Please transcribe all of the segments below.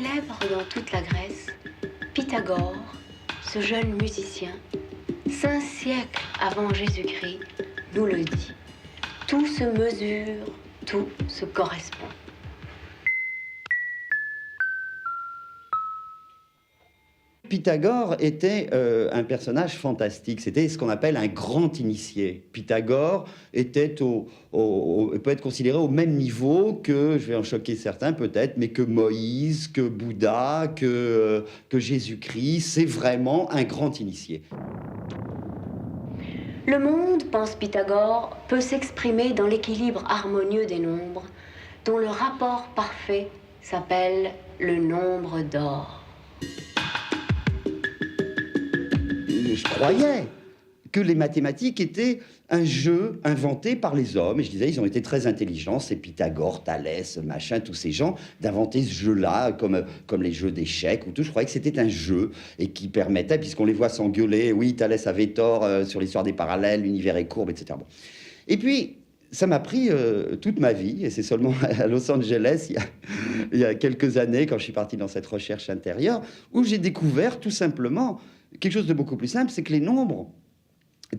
célèbre dans toute la Grèce, Pythagore, ce jeune musicien, 5 siècles avant Jésus-Christ, nous le dit. Tout se mesure, tout se correspond. Pythagore était un personnage fantastique, c'était ce qu'on appelle un grand initié. Pythagore était peut être considéré au même niveau que, je vais en choquer certains peut-être, mais que Moïse, que Bouddha, que Jésus-Christ. C'est vraiment un grand initié. Le monde, pense Pythagore, peut s'exprimer dans l'équilibre harmonieux des nombres, dont le rapport parfait s'appelle le nombre d'or. Je croyais que les mathématiques étaient un jeu inventé par les hommes. Et je disais, ils ont été très intelligents, c'est Pythagore, Thalès, machin, tous ces gens, d'inventer ce jeu-là, comme les jeux d'échecs ou tout. Je croyais que c'était un jeu et qui permettait, puisqu'on les voit s'engueuler, oui, Thalès avait tort sur l'histoire des parallèles, l'univers est courbe, etc. Bon. Et puis, ça m'a pris toute ma vie, et c'est seulement à Los Angeles, il y a quelques années, quand je suis parti dans cette recherche intérieure, où j'ai découvert tout simplement quelque chose de beaucoup plus simple, c'est que les nombres,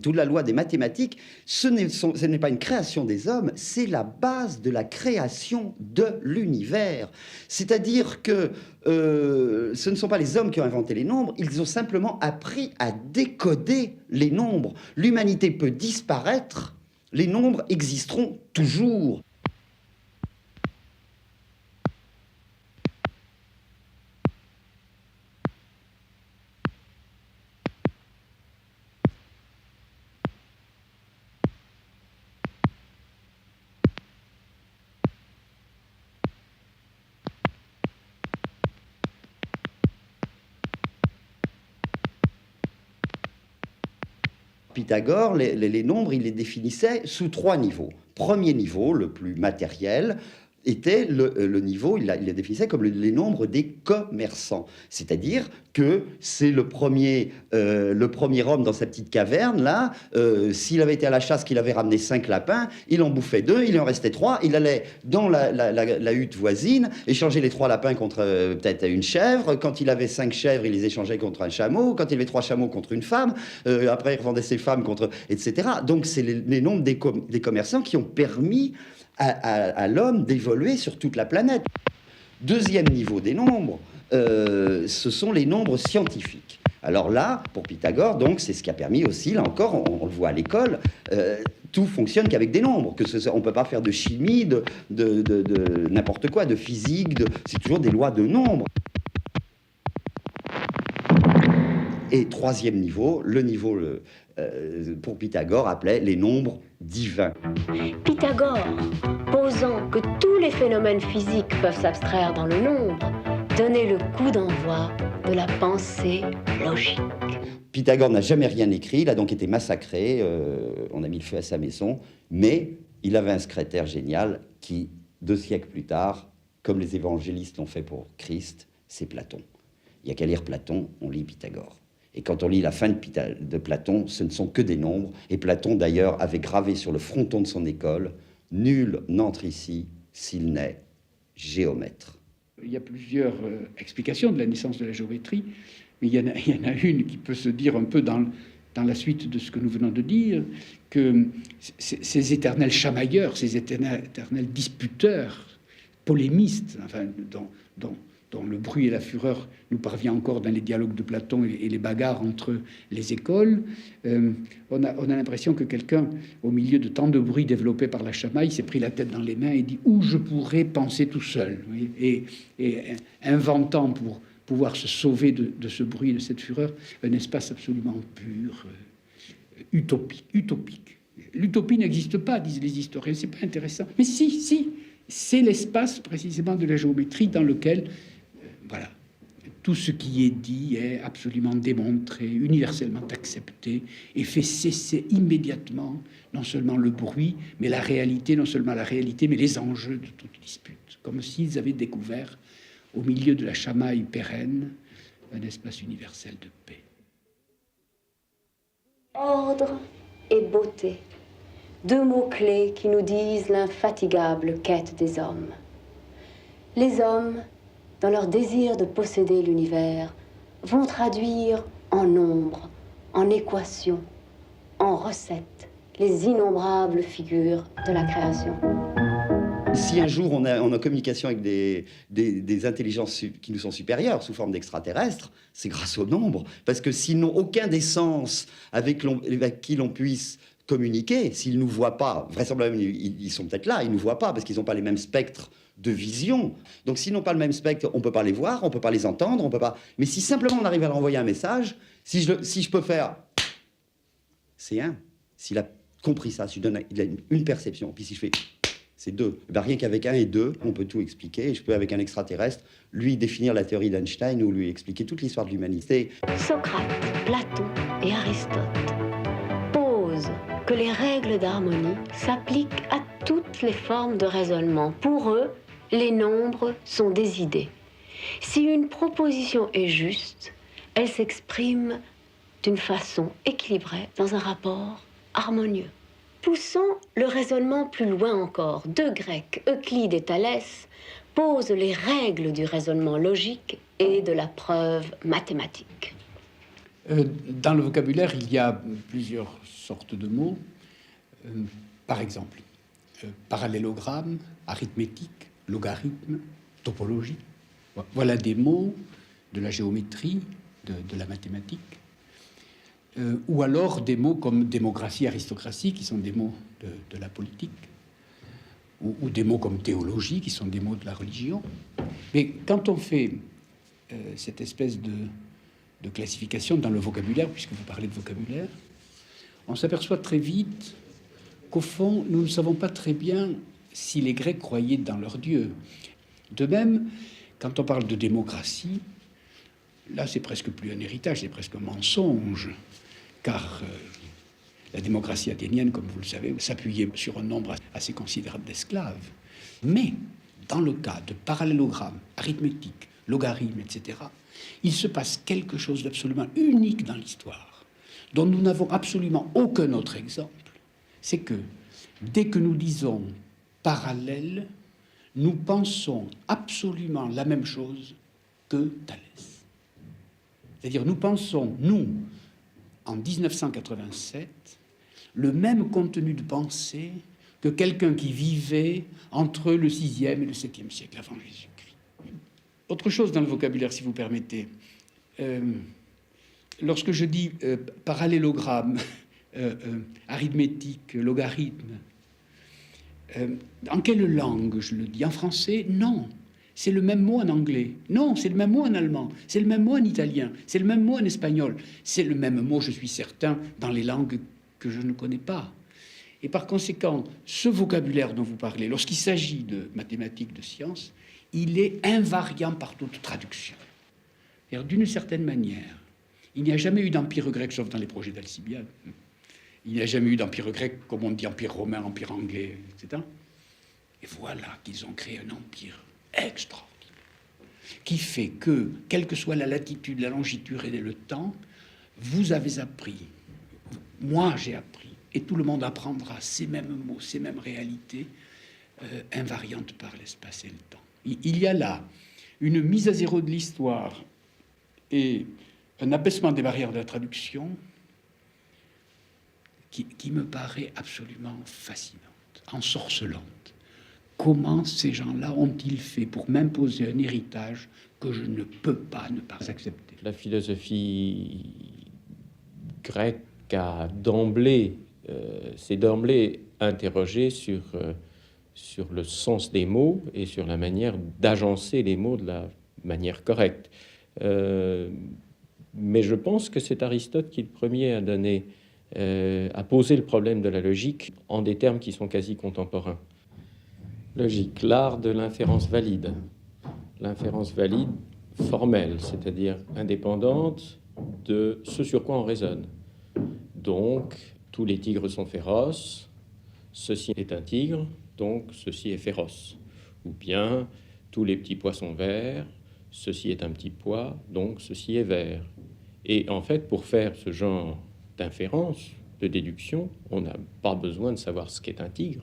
toute la loi des mathématiques, ce n'est pas une création des hommes, c'est la base de la création de l'univers. C'est-à-dire que ce ne sont pas les hommes qui ont inventé les nombres, ils ont simplement appris à décoder les nombres. L'humanité peut disparaître, les nombres existeront toujours. Pythagore, les nombres, il les définissait sous 3 niveaux. Premier niveau, le plus matériel, était le niveau, il les définissait comme les nombres des commerçants. C'est-à-dire que c'est le premier homme dans sa petite caverne, là, s'il avait été à la chasse, qu'il avait ramené 5 lapins, il en bouffait 2, il en restait 3, il allait dans la hutte voisine, échanger les 3 lapins contre peut-être une chèvre, quand il avait 5 chèvres, il les échangeait contre un chameau, quand il avait 3 chameaux contre une femme, après il revendait ses femmes contre... etc. Donc c'est les nombres des commerçants qui ont permis à l'homme d'évoluer sur toute la planète. Deuxième niveau des nombres, ce sont les nombres scientifiques. Alors là, pour Pythagore, donc, c'est ce qui a permis aussi, là encore, on le voit à l'école, tout fonctionne qu'avec des nombres. On ne peut pas faire de chimie, de n'importe quoi, de physique, c'est toujours des lois de nombres. Et troisième niveau, le niveau, pour Pythagore, appelait les nombres divins. Pythagore, posant que tous les phénomènes physiques peuvent s'abstraire dans le nombre, donnait le coup d'envoi de la pensée logique. Pythagore n'a jamais rien écrit, il a donc été massacré, on a mis le feu à sa maison, mais il avait un secrétaire génial qui, 2 siècles plus tard, comme les évangélistes l'ont fait pour Christ, c'est Platon. Il n'y a qu'à lire Platon, on lit Pythagore. Et quand on lit la fin de Platon, ce ne sont que des nombres. Et Platon, d'ailleurs, avait gravé sur le fronton de son école « Nul n'entre ici s'il n'est géomètre ». Il y a plusieurs explications de la naissance de la géométrie, mais il y en a une qui peut se dire un peu dans la suite de ce que nous venons de dire, que ces éternels chamailleurs, ces éternels disputeurs, polémistes, enfin, dont le bruit et la fureur nous parvient encore dans les dialogues de Platon et les bagarres entre les écoles. On a l'impression que quelqu'un, au milieu de tant de bruit développé par la chamaille, s'est pris la tête dans les mains et dit « où je pourrais penser tout seul ?» et inventant pour pouvoir se sauver de ce bruit et de cette fureur, un espace absolument pur, utopique. L'utopie n'existe pas, disent les historiens, c'est pas intéressant. Mais si, c'est l'espace précisément de la géométrie dans lequel... Voilà, tout ce qui est dit est absolument démontré, universellement accepté et fait cesser immédiatement non seulement le bruit, mais la réalité, non seulement la réalité, mais les enjeux de toute dispute. Comme s'ils avaient découvert, au milieu de la chamaille pérenne, un espace universel de paix. Ordre et beauté, 2 mots-clés qui nous disent l'infatigable quête des hommes. Les hommes, dans leur désir de posséder l'univers, vont traduire en nombres, en équations, en recettes, les innombrables figures de la création. Si un jour on est en communication avec des intelligences qui nous sont supérieures sous forme d'extraterrestres, c'est grâce au nombre. Parce que s'ils n'ont aucun des sens avec qui l'on puisse communiquer, s'ils ne nous voient pas, vraisemblablement ils sont peut-être là, ils ne nous voient pas parce qu'ils n'ont pas les mêmes spectres de vision. Donc s'ils n'ont pas le même spectre, on ne peut pas les voir, on ne peut pas les entendre, on peut pas... Mais si simplement on arrive à leur envoyer un message, si je peux faire... C'est un. S'il a compris ça, si je donne il a une perception, puis si je fais... C'est deux. Ben, rien qu'avec 1 et 2, on peut tout expliquer. Et je peux, avec un extraterrestre, lui définir la théorie d'Einstein ou lui expliquer toute l'histoire de l'humanité. Socrate, Platon et Aristote posent que les règles d'harmonie s'appliquent à toutes les formes de raisonnement. Pour eux, les nombres sont des idées. Si une proposition est juste, elle s'exprime d'une façon équilibrée dans un rapport harmonieux. Poussons le raisonnement plus loin encore. Deux Grecs, Euclide et Thalès, posent les règles du raisonnement logique et de la preuve mathématique. Dans le vocabulaire, il y a plusieurs sortes de mots. Par exemple, parallélogramme, arithmétique, logarithme, topologie. Voilà des mots de la géométrie, de la mathématique. Ou alors des mots comme démocratie, aristocratie, qui sont des mots de la politique, ou des mots comme théologie, qui sont des mots de la religion. Mais quand on fait cette espèce de classification dans le vocabulaire, puisque vous parlez de vocabulaire, on s'aperçoit très vite qu'au fond, nous ne savons pas très bien si les Grecs croyaient dans leur Dieu. De même, quand on parle de démocratie, là, c'est presque plus un héritage, c'est presque un mensonge. Car la démocratie athénienne, comme vous le savez, s'appuyait sur un nombre assez considérable d'esclaves. Mais dans le cas de parallélogramme, arithmétique, logarithme, etc., il se passe quelque chose d'absolument unique dans l'histoire, dont nous n'avons absolument aucun autre exemple. C'est que dès que nous disons parallèle, nous pensons absolument la même chose que Thalès. C'est-à-dire, nous pensons, nous, en 1987, le même contenu de pensée que quelqu'un qui vivait entre le 6e et le 7e siècle avant Jésus-Christ. Autre chose dans le vocabulaire, si vous permettez. Lorsque je dis parallélogramme, arithmétique, logarithme, en quelle langue je le dis? En français? Non. C'est le même mot en anglais. Non, c'est le même mot en allemand. C'est le même mot en italien. C'est le même mot en espagnol. C'est le même mot, je suis certain, dans les langues que je ne connais pas. Et par conséquent, ce vocabulaire dont vous parlez, lorsqu'il s'agit de mathématiques, de sciences, il est invariant par toute traduction. D'une certaine manière, il n'y a jamais eu d'empire grec, sauf dans les projets d'Alcibiade. Il n'y a jamais eu d'empire grec, comme on dit, empire romain, empire anglais, etc. Et voilà qu'ils ont créé un empire extraordinaire, qui fait que, quelle que soit la latitude, la longitude et le temps, vous avez appris, moi j'ai appris, et tout le monde apprendra ces mêmes mots, ces mêmes réalités, invariantes par l'espace et le temps. Il y a là une mise à zéro de l'histoire et un abaissement des barrières de la traduction qui me paraît absolument fascinante, ensorcelante. Comment ces gens-là ont-ils fait pour m'imposer un héritage que je ne peux pas ne pas accepter? La philosophie grecque a d'emblée, s'est d'emblée interrogée sur le sens des mots et sur la manière d'agencer les mots de la manière correcte. Mais je pense que c'est Aristote qui est le premier à donner, à poser le problème de la logique en des termes qui sont quasi contemporains. Logique, l'art de l'inférence valide. L'inférence valide formelle, c'est-à-dire indépendante de ce sur quoi on raisonne. Donc, tous les tigres sont féroces, ceci est un tigre, donc ceci est féroce. Ou bien, tous les petits pois sont verts, ceci est un petit pois, donc ceci est vert. Et en fait, pour faire ce genre d'inférence, de déduction, on n'a pas besoin de savoir ce qu'est un tigre,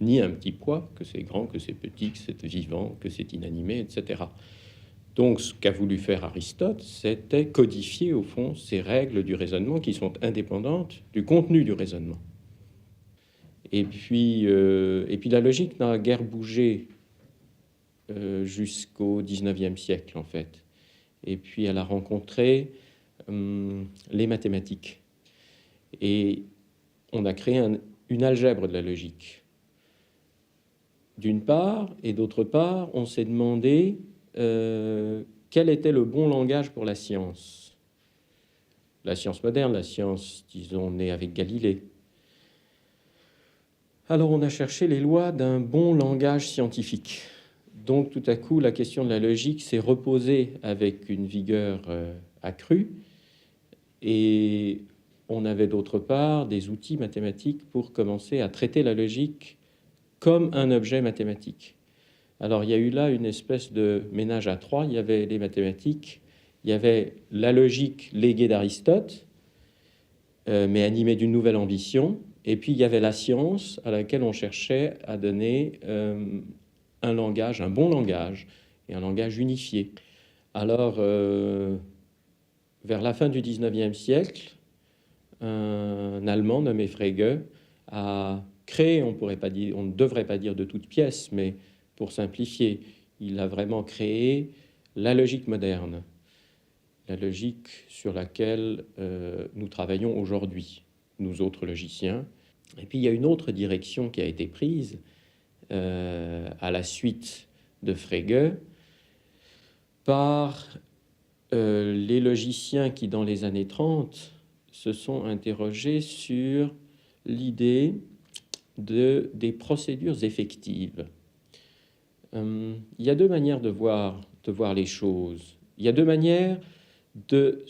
ni un petit pois, que c'est grand, que c'est petit, que c'est vivant, que c'est inanimé, etc. Donc, ce qu'a voulu faire Aristote, c'était codifier, au fond, ces règles du raisonnement qui sont indépendantes du contenu du raisonnement. Et puis la logique n'a guère bougé jusqu'au XIXe siècle, en fait. Et puis, elle a rencontré les mathématiques. Et on a créé une algèbre de la logique. D'une part, et d'autre part, on s'est demandé quel était le bon langage pour la science. La science moderne, la science, disons, née avec Galilée. Alors on a cherché les lois d'un bon langage scientifique. Donc tout à coup, la question de la logique s'est reposée avec une vigueur accrue. Et on avait d'autre part des outils mathématiques pour commencer à traiter la logique comme un objet mathématique. Alors il y a eu là une espèce de ménage à trois. Il y avait les mathématiques, il y avait la logique léguée d'Aristote, mais animée d'une nouvelle ambition, et puis il y avait la science à laquelle on cherchait à donner un langage, un bon langage, et un langage unifié. Alors, vers la fin du XIXe siècle, un Allemand nommé Frege a créé, on ne devrait pas dire de toutes pièces, mais pour simplifier, il a vraiment créé la logique moderne, la logique sur laquelle nous travaillons aujourd'hui, nous autres logiciens. Et puis il y a une autre direction qui a été prise à la suite de Frege par les logiciens qui, dans les années 30, se sont interrogés sur l'idée des procédures effectives. Il y a deux manières de voir les choses. Il y a deux manières de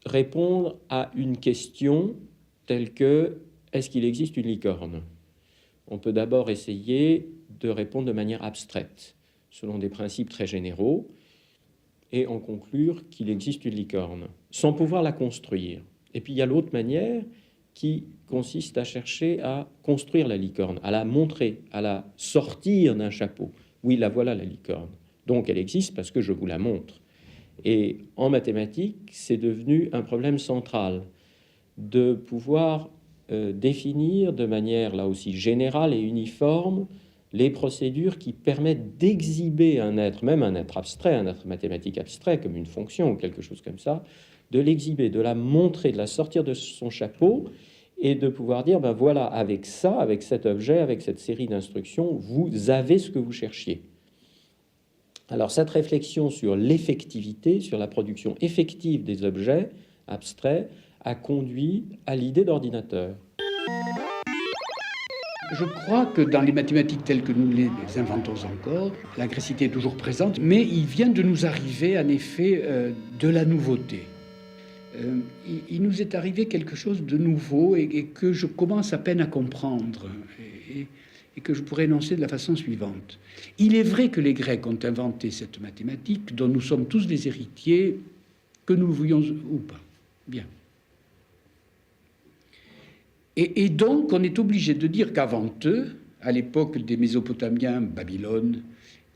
répondre à une question telle que « est-ce qu'il existe une licorne ?» On peut d'abord essayer de répondre de manière abstraite, selon des principes très généraux, et en conclure qu'il existe une licorne, sans pouvoir la construire. Et puis il y a l'autre manière qui consiste à chercher à construire la licorne, à la montrer, à la sortir d'un chapeau. Oui, la voilà la licorne. Donc elle existe parce que je vous la montre. Et en mathématiques, c'est devenu un problème central de pouvoir définir de manière là aussi générale et uniforme les procédures qui permettent d'exhiber un être, même un être abstrait, un être mathématique abstrait comme une fonction ou quelque chose comme ça, de l'exhiber, de la montrer, de la sortir de son chapeau et de pouvoir dire, ben voilà, avec ça, avec cet objet, avec cette série d'instructions, vous avez ce que vous cherchiez. Alors cette réflexion sur l'effectivité, sur la production effective des objets abstraits, a conduit à l'idée d'ordinateur. Je crois que dans les mathématiques telles que nous les inventons encore, la grécité est toujours présente, mais il vient de nous arriver en effet de la nouveauté. Il nous est arrivé quelque chose de nouveau et que je commence à peine à comprendre et que je pourrais énoncer de la façon suivante. Il est vrai que les Grecs ont inventé cette mathématique dont nous sommes tous les héritiers, que nous le voulions ou pas. Bien. Et donc, on est obligé de dire qu'avant eux, à l'époque des Mésopotamiens, Babylone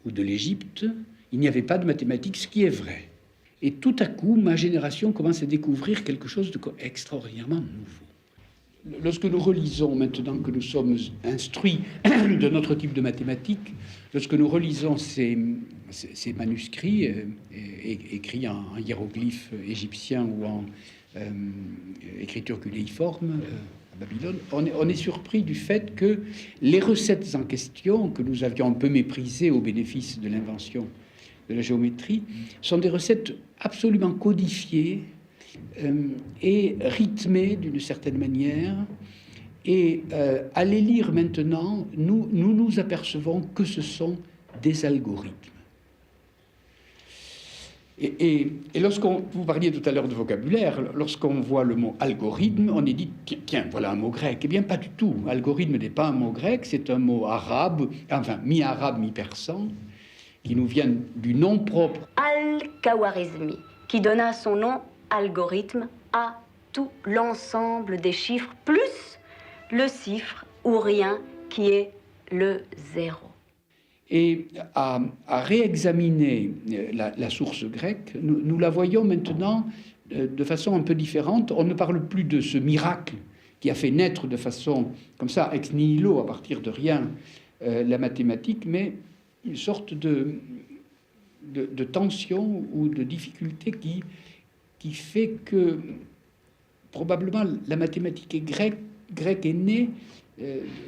ou de l'Égypte, il n'y avait pas de mathématiques, ce qui est vrai. Et tout à coup, ma génération commence à découvrir quelque chose d'extraordinairement nouveau. Lorsque nous relisons, maintenant que nous sommes instruits de notre type de mathématiques, lorsque nous relisons ces manuscrits écrits en hiéroglyphes égyptiens ou en écriture cunéiforme, à Babylone, on est surpris du fait que les recettes en question, que nous avions un peu méprisées au bénéfice de l'invention de la géométrie, sont des recettes absolument codifiées et rythmées d'une certaine manière. Et à les lire maintenant, nous apercevons que ce sont des algorithmes. Et vous parliez tout à l'heure de vocabulaire, lorsqu'on voit le mot algorithme, on est dit, tiens, voilà un mot grec. Eh bien, pas du tout. Algorithme n'est pas un mot grec, c'est un mot arabe, enfin, mi-arabe, mi-persan, qui nous vient du nom propre. Al-Khawarizmi, qui donna son nom, algorithme, à tout l'ensemble des chiffres, plus le chiffre ou rien qui est le zéro. et à réexaminer la source grecque, nous la voyons maintenant de façon un peu différente. On ne parle plus de ce miracle qui a fait naître de façon comme ça, ex nihilo, à partir de rien, la mathématique, mais une sorte de tension ou de difficulté qui fait que probablement la mathématique grecque est née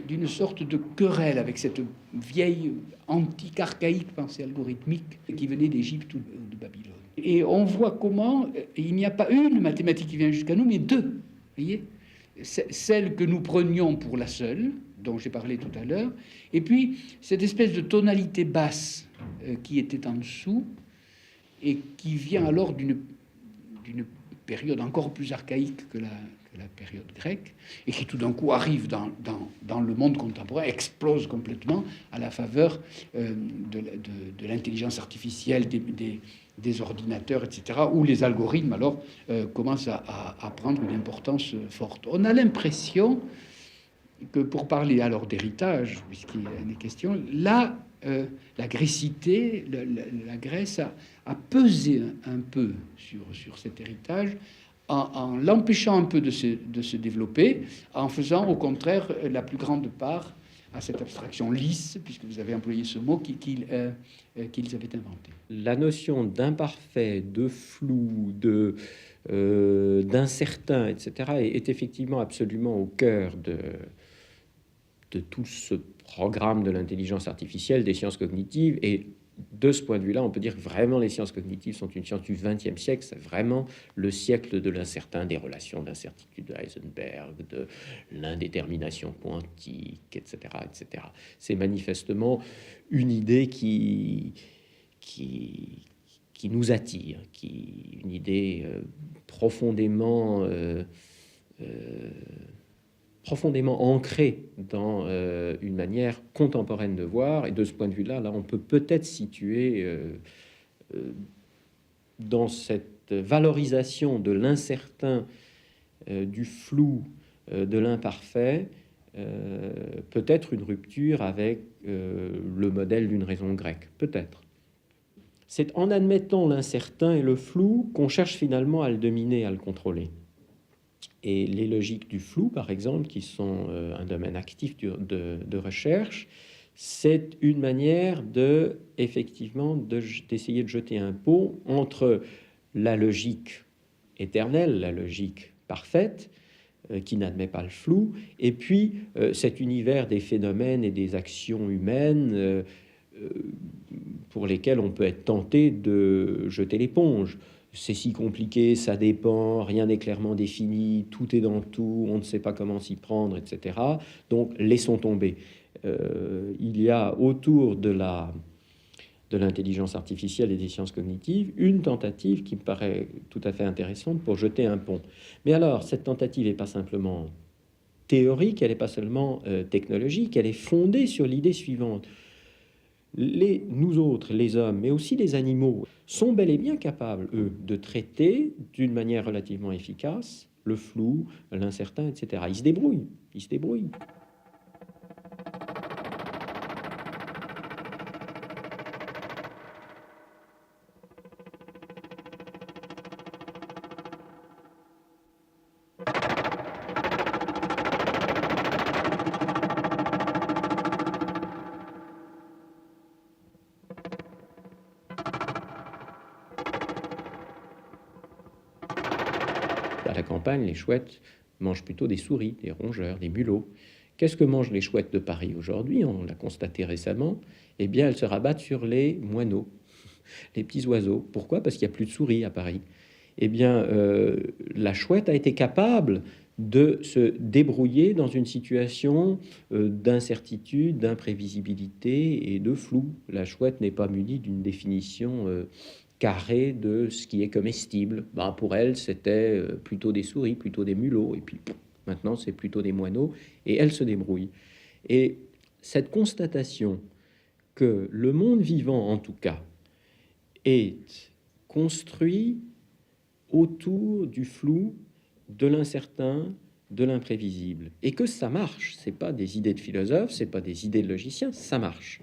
d'une sorte de querelle avec cette vieille antique archaïque pensée algorithmique qui venait d'Égypte ou de Babylone. Et on voit comment il n'y a pas une mathématique qui vient jusqu'à nous, mais deux. Voyez, celle que nous prenions pour la seule, dont j'ai parlé tout à l'heure, et puis cette espèce de tonalité basse qui était en dessous et qui vient alors d'une période encore plus archaïque que la période grecque, et qui tout d'un coup arrive dans le monde contemporain, explose complètement à la faveur de l'intelligence artificielle, des ordinateurs, etc., où les algorithmes alors commencent à prendre une importance forte. On a l'impression que, pour parler alors d'héritage, puisqu'il en est question, là, la grécité, la Grèce a pesé un peu sur cet héritage, en l'empêchant un peu de se développer, en faisant au contraire la plus grande part à cette abstraction lisse, puisque vous avez employé ce mot, qu'ils avaient inventé. La notion d'imparfait, de flou, d'incertain, etc., est effectivement absolument au cœur de tout ce programme de l'intelligence artificielle, des sciences cognitives. Et de ce point de vue-là, on peut dire que vraiment les sciences cognitives sont une science du XXe siècle. C'est vraiment le siècle de l'incertain, des relations d'incertitude de Heisenberg, de l'indétermination quantique, etc., etc. C'est manifestement une idée qui nous attire, une idée profondément ancrée dans une manière contemporaine de voir. Et de ce point de vue-là, on peut peut-être situer dans cette valorisation de l'incertain, du flou, de l'imparfait, peut-être une rupture avec le modèle d'une raison grecque. Peut-être. C'est en admettant l'incertain et le flou qu'on cherche finalement à le dominer, à le contrôler. Et les logiques du flou, par exemple, qui sont un domaine actif de recherche, c'est une manière d'essayer de jeter un pont entre la logique éternelle, la logique parfaite, qui n'admet pas le flou, et puis cet univers des phénomènes et des actions humaines pour lesquels on peut être tenté de jeter l'éponge. C'est si compliqué, ça dépend, rien n'est clairement défini, tout est dans tout, on ne sait pas comment s'y prendre, etc. Donc, laissons tomber. Il y a autour de l'intelligence artificielle et des sciences cognitives une tentative qui me paraît tout à fait intéressante pour jeter un pont. Mais alors, cette tentative n'est pas simplement théorique, elle n'est pas seulement technologique, elle est fondée sur l'idée suivante. Nous autres, les hommes, mais aussi les animaux, sont bel et bien capables, eux, de traiter d'une manière relativement efficace le flou, l'incertain, etc. Ils se débrouillent. À la campagne, les chouettes mangent plutôt des souris, des rongeurs, des mulots. Qu'est-ce que mangent les chouettes de Paris aujourd'hui? On l'a constaté récemment. Eh bien, elles se rabattent sur les moineaux, les petits oiseaux. Pourquoi? Parce qu'il n'y a plus de souris à Paris. Eh bien, la chouette a été capable de se débrouiller dans une situation d'incertitude, d'imprévisibilité et de flou. La chouette n'est pas munie d'une définition carré de ce qui est comestible. Pour elle, c'était plutôt des souris, plutôt des mulots, et puis maintenant, c'est plutôt des moineaux, et elle se débrouille. Et cette constatation que le monde vivant, en tout cas, est construit autour du flou, de l'incertain, de l'imprévisible, et que ça marche. C'est pas des idées de philosophes, c'est pas des idées de logiciens, ça marche.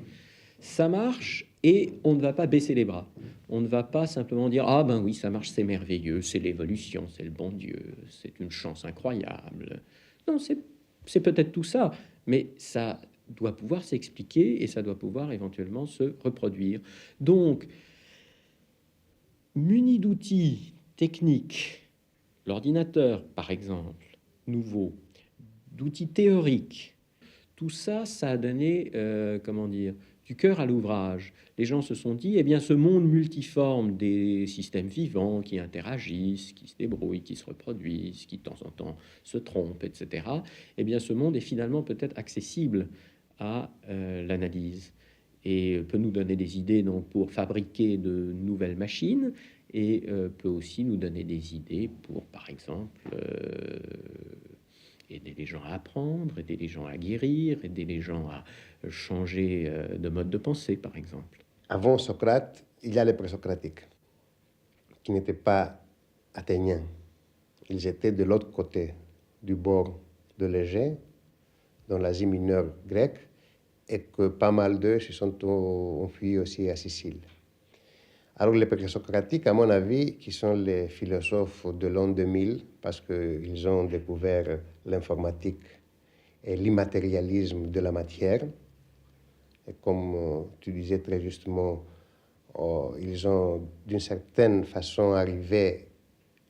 Ça marche et on ne va pas baisser les bras. On ne va pas simplement dire « Ah ben oui, ça marche, c'est merveilleux, c'est l'évolution, c'est le bon Dieu, c'est une chance incroyable. » Non, c'est peut-être tout ça, mais ça doit pouvoir s'expliquer et ça doit pouvoir éventuellement se reproduire. Donc, muni d'outils techniques, l'ordinateur par exemple, nouveau, d'outils théoriques, tout ça, ça a donné, comment dire, du cœur à l'ouvrage. Les gens se sont dit, eh bien, ce monde multiforme des systèmes vivants qui interagissent, qui se débrouillent, qui se reproduisent, qui de temps en temps se trompent, etc., eh bien, ce monde est finalement peut-être accessible à l'analyse et peut nous donner des idées donc, pour fabriquer de nouvelles machines et peut aussi nous donner des idées pour, par exemple, aider les gens à apprendre, aider les gens à guérir, aider les gens à changer de mode de pensée, par exemple. Avant Socrate, il y a les présocratiques, qui n'étaient pas athéniens. Ils étaient de l'autre côté du bord de l'Égée, dans l'Asie mineure grecque, et que pas mal d'eux se sont enfuis aussi à Sicile. Alors les présocratiques, à mon avis, qui sont les philosophes de l'an 2000, parce qu'ils ont découvert l'informatique et l'immatérialisme de la matière, et comme tu disais très justement, ils ont d'une certaine façon arrivé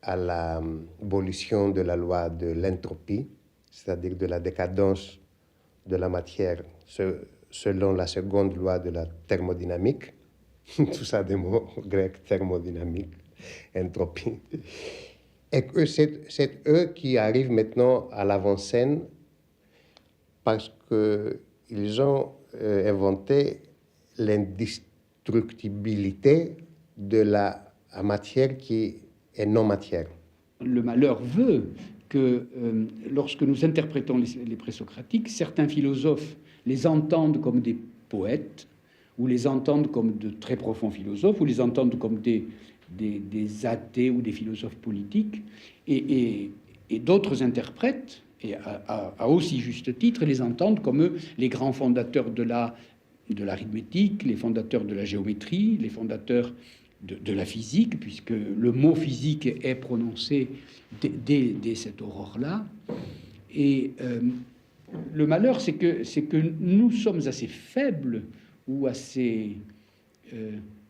à l'abolition de la loi de l'entropie, c'est-à-dire de la décadence de la matière selon la seconde loi de la thermodynamique. Tout ça des mots grecs, thermodynamique, entropie. Et que c'est eux qui arrivent maintenant à l'avant-scène parce qu'ils ont inventé l'indestructibilité de la matière qui est non-matière. Le malheur veut que lorsque nous interprétons les présocratiques, certains philosophes les entendent comme des poètes, ou les entendent comme de très profonds philosophes, ou les entendent comme des athées ou des philosophes politiques, et d'autres interprètes, et à aussi juste titre, les entendent comme les grands fondateurs de l'arithmétique, les fondateurs de la géométrie, les fondateurs de la physique, puisque le mot physique est prononcé dès cette aurore-là. Et le malheur, c'est que nous sommes assez faibles ou assez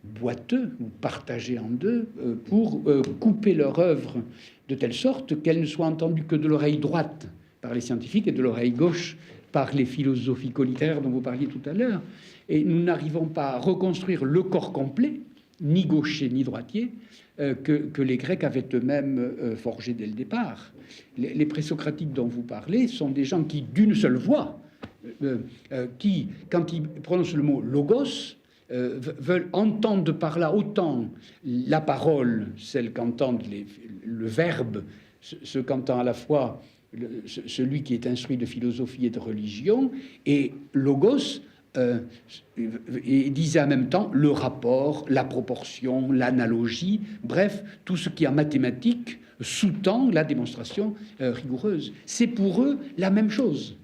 boiteux ou partagés en deux pour couper leur œuvre de telle sorte qu'elle ne soit entendue que de l'oreille droite par les scientifiques et de l'oreille gauche par les philosophico-littéraires dont vous parliez tout à l'heure. Et nous n'arrivons pas à reconstruire le corps complet, ni gaucher ni droitier, que les Grecs avaient eux-mêmes forgé dès le départ. Les présocratiques dont vous parlez sont des gens qui, d'une seule voix, qui, quand ils prononcent le mot logos, veulent entendre par là autant la parole, celle qu'entendent le verbe, ce qu'entend à la fois celui qui est instruit de philosophie et de religion, et logos, et disait en même temps le rapport, la proportion, l'analogie, bref, tout ce qui en mathématiques sous-tend la démonstration rigoureuse. C'est pour eux la même chose.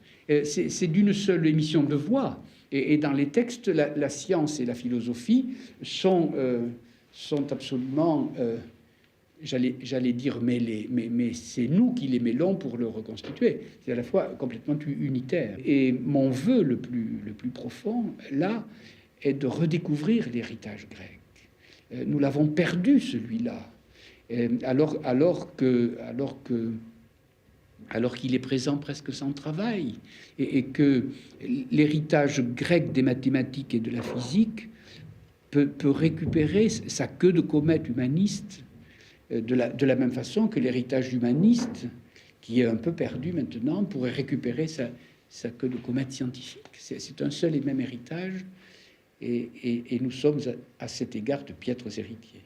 C'est d'une seule émission de voix. Et dans les textes, la science et la philosophie sont absolument, j'allais dire mêlées, mais c'est nous qui les mêlons pour le reconstituer. C'est à la fois complètement unitaire. Et mon vœu le plus profond, là, est de redécouvrir l'héritage grec. Nous l'avons perdu, celui-là, alors qu'il est présent presque sans travail, et que l'héritage grec des mathématiques et de la physique peut récupérer sa queue de comète humaniste de la même façon que l'héritage humaniste, qui est un peu perdu maintenant, pourrait récupérer sa queue de comète scientifique. C'est un seul et même héritage, et nous sommes à cet égard de piètres héritiers.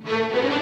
Thank you.